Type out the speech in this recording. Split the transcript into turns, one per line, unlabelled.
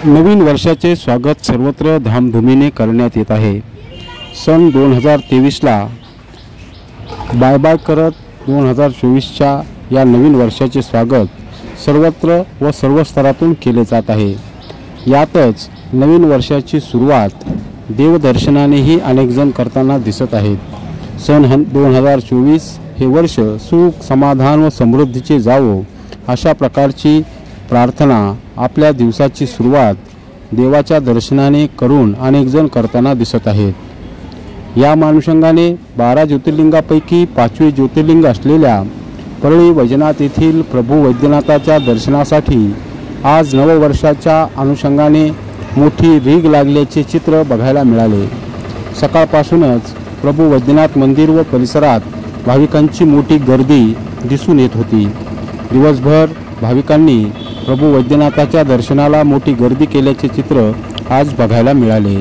नवीन वर्षाचे स्वागत सर्वत्र धामधुमीने करण्यात येत आहे। सन 2023ला बाय बाय करत 2024च्या या नवीन वर्षाचे स्वागत सर्वत्र व सर्व स्तरातून केले जात आहे। यातच नवीन वर्षाची सुरुवात देवदर्शनानेही अनेक जण करताना दिसत आहेत। सन 2024 हे वर्ष सुख समाधान व समृद्धीचे जावो अशा प्रकारची प्रार्थना आपल्या दिवसाची सुरुवात देवाच्या दर्शनाने करून अनेक जण करताना दिसत आहेत। या अनुषंगाने 12 ज्योतिर्लिंगापैकी 5वे ज्योतिर्लिंग असलेल्या परळी वैजनाथ येथील प्रभू वैद्यनाथाच्या दर्शनासाठी आज नववर्षाच्या अनुषंगाने मोठी रीग लागल्याचे चित्र बघायला मिळाले। सकाळपासूनच प्रभू वैद्यनाथ मंदिर व परिसरात भाविकांची मोठी गर्दी दिसून येत होती। दिवसभर भाविकांनी प्रभू वैद्यनाथाच्या दर्शनाला मोठी गर्दी केल्याचे चित्र आज बघायला मिळाले।